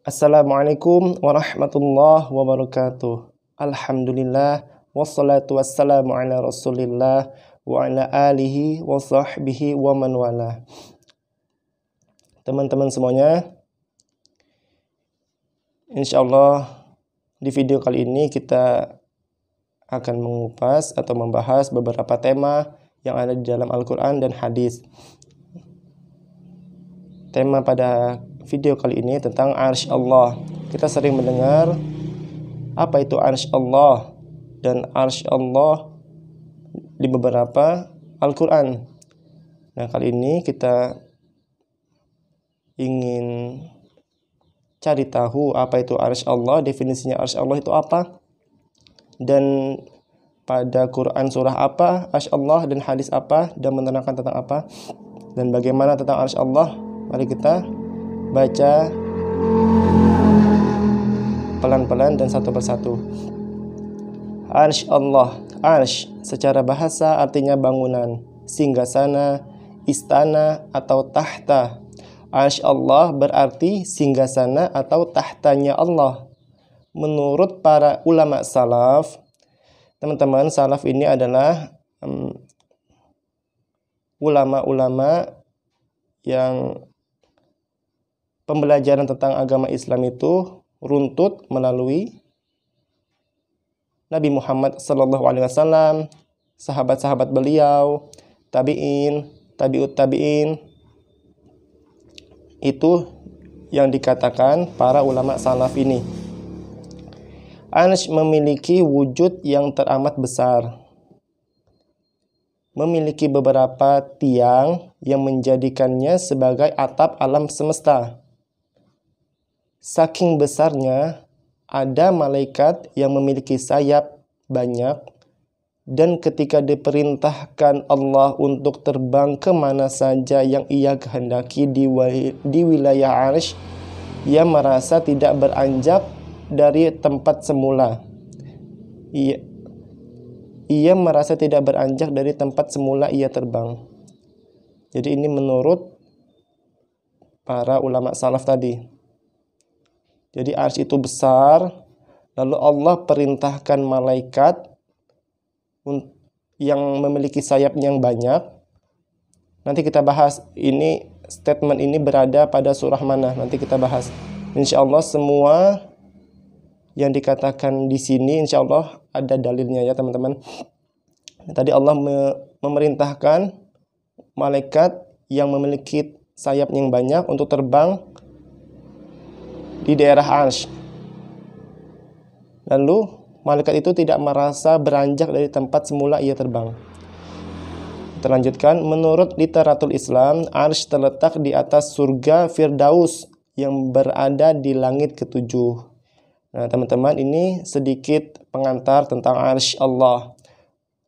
Assalamualaikum warahmatullahi wabarakatuh. Alhamdulillah wassalatu wassalamu ala Rasulillah wa ala alihi wa sahbihi wa man wala. Teman-teman semuanya, insyaallah di video kali ini kita akan mengupas atau membahas beberapa tema yang ada di dalam Al-Quran dan hadis. Tema pada video kali ini tentang arsy Allah. Kita sering mendengar apa itu arsy Allah dan arsy Allah di beberapa Al-Quran. Nah, kali ini kita ingin cari tahu apa itu arsy Allah, definisinya arsy Allah itu apa, dan pada Quran surah apa arsy Allah dan hadis apa, dan menerangkan tentang apa dan bagaimana tentang arsy Allah. Mari kita baca pelan-pelan dan satu persatu. Arsy Allah. Arsy secara bahasa artinya bangunan, singgasana, istana atau tahta. Arsy Allah berarti singgasana atau tahtanya Allah. Menurut para ulama salaf, teman-teman, salaf ini adalah ulama-ulama yang pembelajaran tentang agama Islam itu runtut melalui Nabi Muhammad SAW, sahabat-sahabat beliau, tabi'in, tabi'ut tabi'in. Itu yang dikatakan para ulama salaf ini. Arsy memiliki wujud yang teramat besar. Memiliki beberapa tiang yang menjadikannya sebagai atap alam semesta. Saking besarnya, ada malaikat yang memiliki sayap banyak, dan ketika diperintahkan Allah untuk terbang kemana saja yang ia kehendaki di wilayah arsy, ia merasa tidak beranjak dari tempat semula. Ia merasa tidak beranjak dari tempat semula ia terbang. Jadi ini menurut para ulama salaf tadi. Jadi arsy itu besar, lalu Allah perintahkan malaikat yang memiliki sayap yang banyak. Nanti kita bahas ini, statement ini berada pada surah mana, nanti kita bahas. Insyaallah semua yang dikatakan di sini insyaallah ada dalilnya ya teman-teman. Tadi Allah memerintahkan malaikat yang memiliki sayap yang banyak untuk terbang di daerah arsy. Lalu malaikat itu tidak merasa beranjak dari tempat semula ia terbang. Terlanjutkan, menurut literatur Islam, arsy terletak di atas surga Firdaus yang berada di langit ketujuh. Nah, teman-teman, ini sedikit pengantar tentang arsy Allah.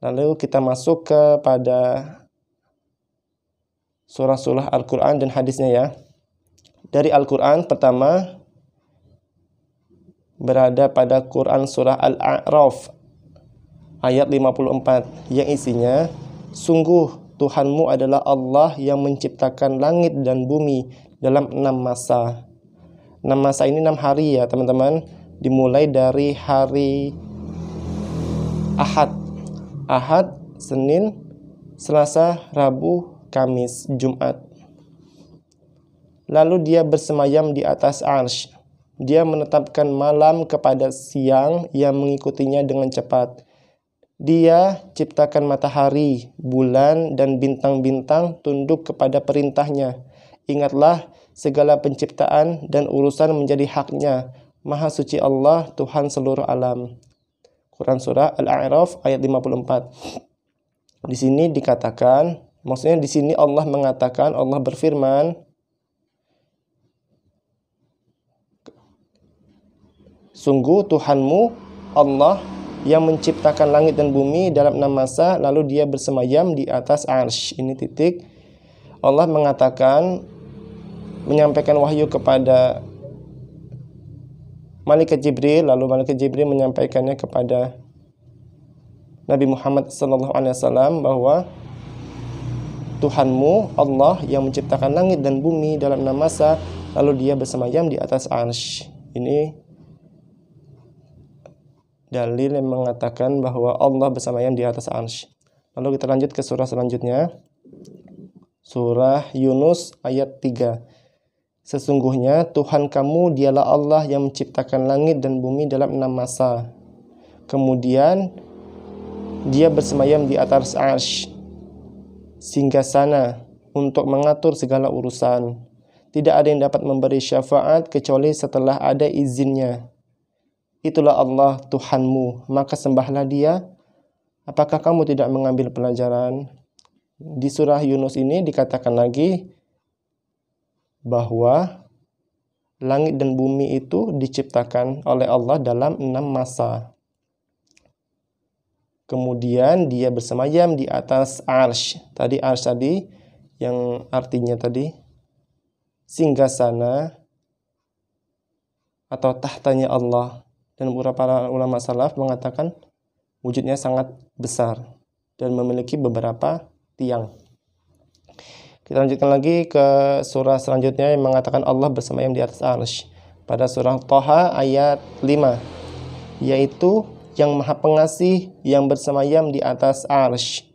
Lalu kita masuk kepada surah-surah Al-Quran dan hadisnya ya. Dari Al-Quran pertama berada pada Quran surah Al-A'raf ayat 54 yang isinya, sungguh Tuhanmu adalah Allah yang menciptakan langit dan bumi dalam 6 masa. 6 masa ini 6 hari ya teman-teman, dimulai dari hari Ahad, Senin, Selasa, Rabu, Kamis, Jumat. Lalu dia bersemayam di atas arsy. Dia menetapkan malam kepada siang yang mengikutinya dengan cepat. Dia ciptakan matahari, bulan, dan bintang-bintang tunduk kepada perintahnya. Ingatlah, segala penciptaan dan urusan menjadi haknya. Maha suci Allah, Tuhan seluruh alam. Quran surah Al-A'raf ayat 54. Di sini dikatakan, maksudnya di sini Allah mengatakan, Allah berfirman, sungguh Tuhanmu Allah yang menciptakan langit dan bumi dalam 6 masa, lalu dia bersemayam di atas arsy. Ini titik. Allah mengatakan, menyampaikan wahyu kepada malaikat Jibril, lalu malaikat Jibril menyampaikannya kepada Nabi Muhammad SAW bahwa Tuhanmu Allah yang menciptakan langit dan bumi dalam 6 masa, lalu dia bersemayam di atas arsy. Ini dalil yang mengatakan bahwa Allah bersemayam di atas arsy. Lalu kita lanjut ke surah selanjutnya. Surah Yunus ayat 3. Sesungguhnya Tuhan kamu dialah Allah yang menciptakan langit dan bumi dalam 6 masa. Kemudian dia bersemayam di atas arsy, singgasana untuk mengatur segala urusan. Tidak ada yang dapat memberi syafaat kecuali setelah ada izinnya. Itulah Allah Tuhanmu, maka sembahlah Dia. Apakah kamu tidak mengambil pelajaran? Di surah Yunus ini dikatakan lagi bahwa langit dan bumi itu diciptakan oleh Allah dalam 6 masa. Kemudian dia bersemayam di atas arsy. Tadi arsy tadi yang artinya tadi singgasana atau tahtanya Allah. Dan beberapa ulama salaf mengatakan wujudnya sangat besar dan memiliki beberapa tiang. Kita lanjutkan lagi ke surah selanjutnya yang mengatakan Allah bersemayam di atas arsy. Pada surah Thaha ayat 5, yaitu yang Maha Pengasih yang bersemayam di atas arsy.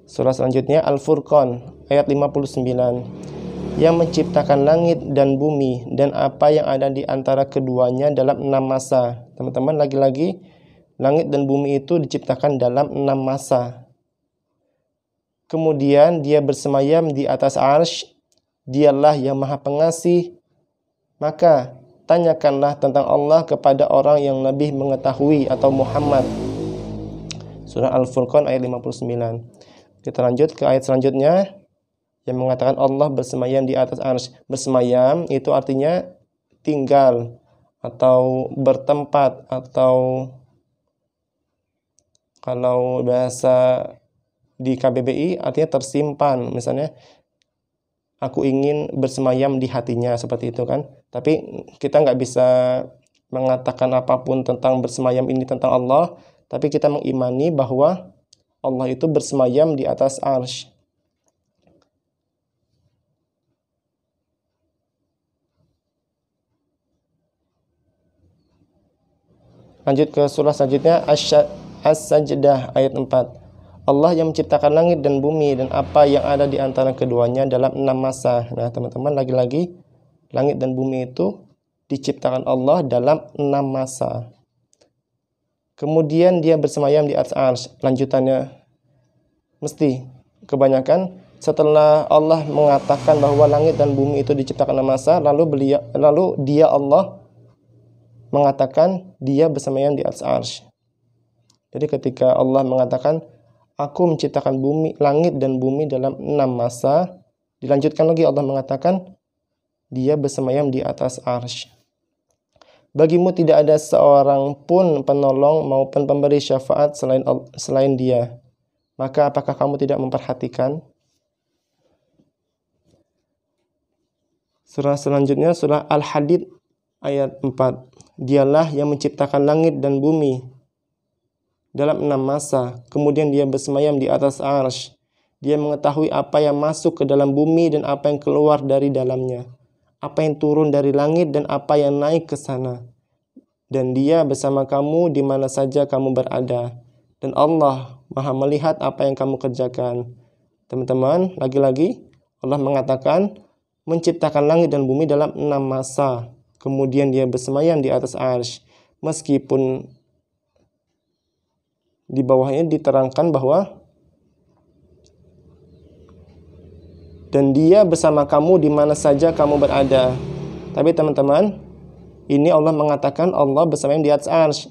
Surah selanjutnya Al-Furqan ayat 59, yang menciptakan langit dan bumi dan apa yang ada di antara keduanya dalam 6 masa. Teman-teman, lagi-lagi langit dan bumi itu diciptakan dalam 6 masa. Kemudian dia bersemayam di atas arsy. Dialah yang Maha Pengasih. Maka tanyakanlah tentang Allah kepada orang yang lebih mengetahui atau Muhammad. Surah Al-Furqan ayat 59. Kita lanjut ke ayat selanjutnya yang mengatakan Allah bersemayam di atas arsy. Bersemayam itu artinya tinggal atau bertempat, atau kalau bahasa di KBBI artinya tersimpan. Misalnya aku ingin bersemayam di hatinya, seperti itu kan. Tapi kita nggak bisa mengatakan apapun tentang bersemayam ini tentang Allah, tapi kita mengimani bahwa Allah itu bersemayam di atas arsy. Lanjut ke surah selanjutnya As-Sajdah ayat 4. Allah yang menciptakan langit dan bumi dan apa yang ada di antara keduanya dalam 6 masa. Nah, teman-teman, lagi-lagi langit dan bumi itu diciptakan Allah dalam 6 masa. Kemudian dia bersemayam di atas arsy. Lanjutannya mesti kebanyakan setelah Allah mengatakan bahwa langit dan bumi itu diciptakan 6 masa, lalu dia Allah mengatakan dia bersemayam di atas arsy. Jadi ketika Allah mengatakan aku menciptakan langit dan bumi dalam 6 masa, dilanjutkan lagi Allah mengatakan dia bersemayam di atas arsy. Bagimu tidak ada seorang pun penolong maupun pemberi syafaat selain Dia. Maka apakah kamu tidak memperhatikan? Surah selanjutnya surah Al-Hadid ayat 4. Dialah yang menciptakan langit dan bumi dalam 6 masa. Kemudian dia bersemayam di atas arsy. Dia mengetahui apa yang masuk ke dalam bumi dan apa yang keluar dari dalamnya, apa yang turun dari langit dan apa yang naik ke sana. Dan dia bersama kamu di mana saja kamu berada. Dan Allah Maha melihat apa yang kamu kerjakan. Teman-teman, lagi-lagi Allah mengatakan menciptakan langit dan bumi dalam 6 masa. Kemudian dia bersemayam di atas arsy. Meskipun di bawahnya diterangkan bahwa dan dia bersama kamu di mana saja kamu berada. Tapi teman-teman, ini Allah mengatakan Allah bersemayam di atas arsy.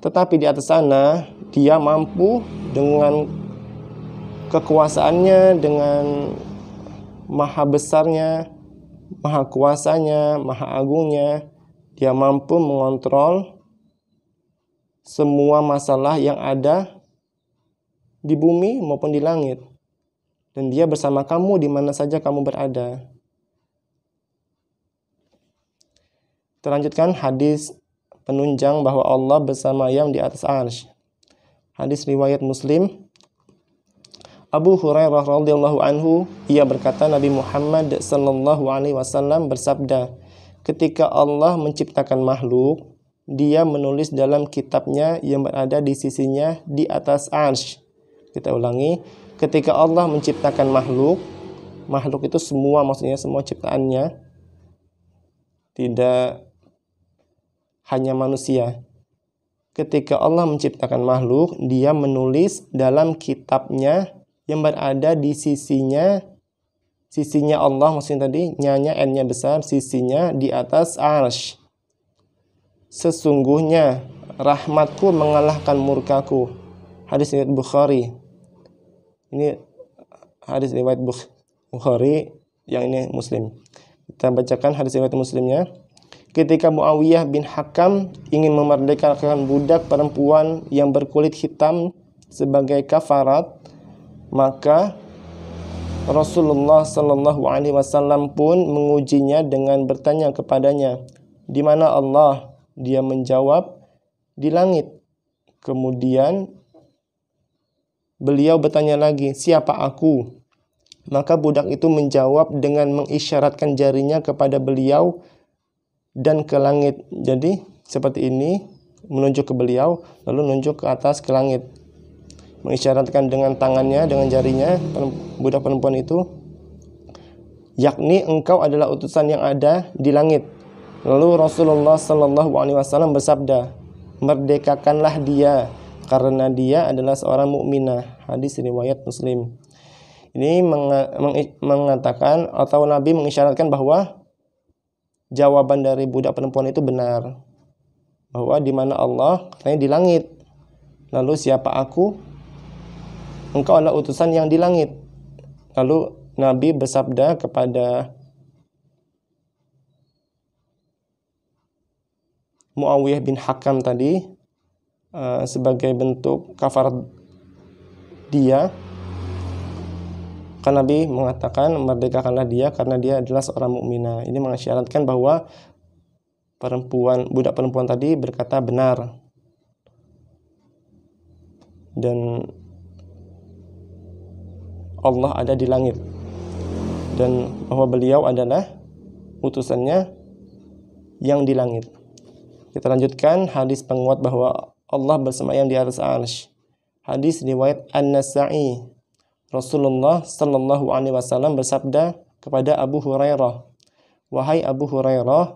Tetapi di atas sana dia mampu dengan kekuasaannya, dengan maha besarnya, maha kuasanya, maha agungnya, dia mampu mengontrol semua masalah yang ada di bumi maupun di langit. Dan dia bersama kamu di mana saja kamu berada. Terlanjutkan hadis penunjang bahwa Allah bersemayam di atas arsy. Hadis riwayat Muslim. Abu Hurairah radhiyallahu anhu, ia berkata Nabi Muhammad sallallahu alaihi wasallam bersabda, ketika Allah menciptakan makhluk, dia menulis dalam kitabnya yang berada di sisinya di atas arsy. Kita ulangi, ketika Allah menciptakan makhluk, makhluk itu semua, maksudnya semua ciptaannya, tidak hanya manusia. Ketika Allah menciptakan makhluk, dia menulis dalam kitabnya yang berada di sisinya Allah, maksudnya tadi nya n-nya besar, sisinya di atas arsy. Sesungguhnya rahmatku mengalahkan murkaku. Hadis riwayat Bukhari. Ini hadis riwayat Bukhari, yang ini Muslim. Kita bacakan hadis riwayat Muslimnya. Ketika Muawiyah bin Hakam ingin memerdekakan budak perempuan yang berkulit hitam sebagai kafarat, maka Rasulullah Shallallahu Alaihi Wasallam pun mengujinya dengan bertanya kepadanya, di mana Allah? Dia menjawab, di langit. Kemudian beliau bertanya lagi, siapa aku? Maka budak itu menjawab dengan mengisyaratkan jarinya kepada beliau dan ke langit. Jadi seperti ini, menunjuk ke beliau, lalu menunjuk ke atas ke langit. Mengisyaratkan dengan tangannya, dengan jarinya, budak perempuan itu, yakni engkau adalah utusan yang ada di langit. Lalu Rasulullah Sallallahu Alaihi Wasallam bersabda, merdekakanlah dia, karena dia adalah seorang mukminah. Hadis riwayat Muslim. Ini mengatakan atau Nabi mengisyaratkan bahwa jawaban dari budak perempuan itu benar, bahwa di mana Allah, katanya di langit. Lalu siapa aku? Engkau adalah utusan yang di langit. Lalu Nabi bersabda kepada Muawiyah bin Hakam tadi, sebagai bentuk kafarat dia, kan Nabi mengatakan merdekakanlah dia karena dia adalah seorang mukminah. Ini mengisyaratkan bahwa budak perempuan tadi berkata benar, dan Allah ada di langit, dan bahwa beliau adalah utusannya yang di langit. Kita lanjutkan hadis penguat bahwa Allah bersemayam di atas arsy. Hadis riwayat An-Nasa'i. Rasulullah Sallallahu Alaihi Wasallam bersabda kepada Abu Hurairah, wahai Abu Hurairah,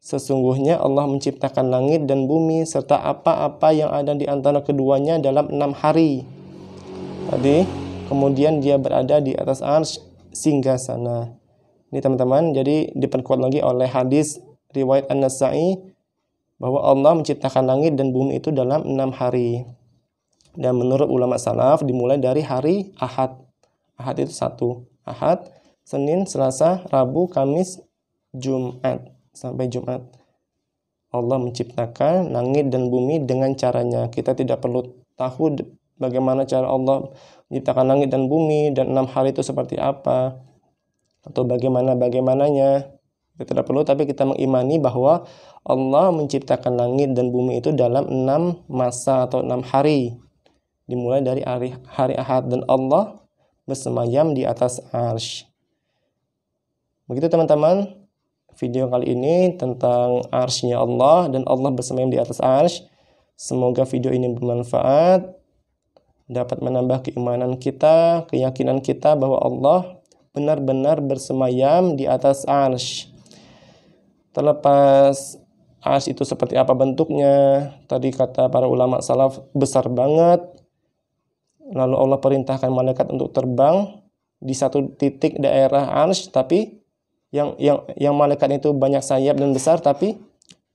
sesungguhnya Allah menciptakan langit dan bumi serta apa-apa yang ada di antara keduanya dalam 6 hari. Tadi, kemudian dia berada di atas arsy singgasana. Ini teman-teman, jadi diperkuat lagi oleh hadis riwayat An-Nasa'i bahwa Allah menciptakan langit dan bumi itu dalam 6 hari. Dan menurut ulama salaf dimulai dari hari Ahad. Ahad itu 1. Ahad, Senin, Selasa, Rabu, Kamis, Jumat. Sampai Jumat. Allah menciptakan langit dan bumi dengan caranya. Kita tidak perlu tahu bagaimana cara Allah menciptakan langit dan bumi dan 6 hari itu seperti apa, atau bagaimananya. Kita tidak perlu, tapi kita mengimani bahwa Allah menciptakan langit dan bumi itu dalam 6 masa atau 6 hari. Dimulai dari hari Ahad, dan Allah bersemayam di atas arsy. Begitu teman-teman, video kali ini tentang arsy-nya Allah dan Allah bersemayam di atas arsy. Semoga video ini bermanfaat, dapat menambah keimanan kita, keyakinan kita bahwa Allah benar-benar bersemayam di atas arsy. Terlepas arsy itu seperti apa bentuknya, tadi kata para ulama salaf besar banget. Lalu Allah perintahkan malaikat untuk terbang di satu titik daerah arsy, tapi yang malaikat itu banyak sayap dan besar, tapi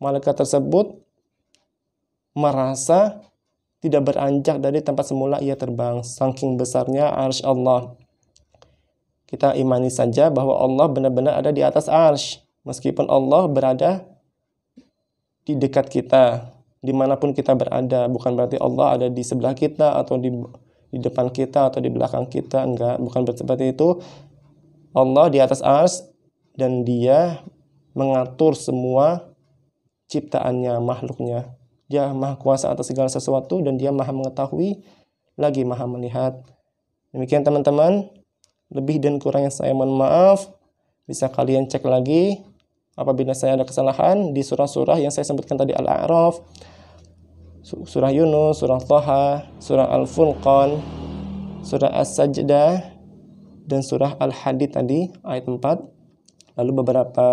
malaikat tersebut merasa tidak beranjak dari tempat semula ia terbang, saking besarnya arsy Allah. Kita imani saja bahwa Allah benar-benar ada di atas arsy. Meskipun Allah berada di dekat kita, dimanapun kita berada, bukan berarti Allah ada di sebelah kita atau di depan kita atau di belakang kita, enggak, bukan seperti itu. Allah di atas arsy dan dia mengatur semua ciptaannya, makhluknya. Dia maha kuasa atas segala sesuatu dan dia maha mengetahui, lagi maha melihat. Demikian teman-teman, lebih dan kurangnya saya mohon maaf. Bisa kalian cek lagi apabila saya ada kesalahan di surah-surah yang saya sebutkan tadi, Al-A'raf, surah Yunus, surah Thaha, surah Al-Furqan, surah As-Sajdah, dan surah Al-Hadid tadi ayat 4. Lalu beberapa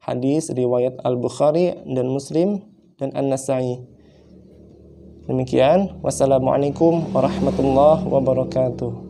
hadis riwayat Al-Bukhari dan Muslim dan An-Nasa'i. Demikian, wassalamualaikum warahmatullahi wabarakatuh.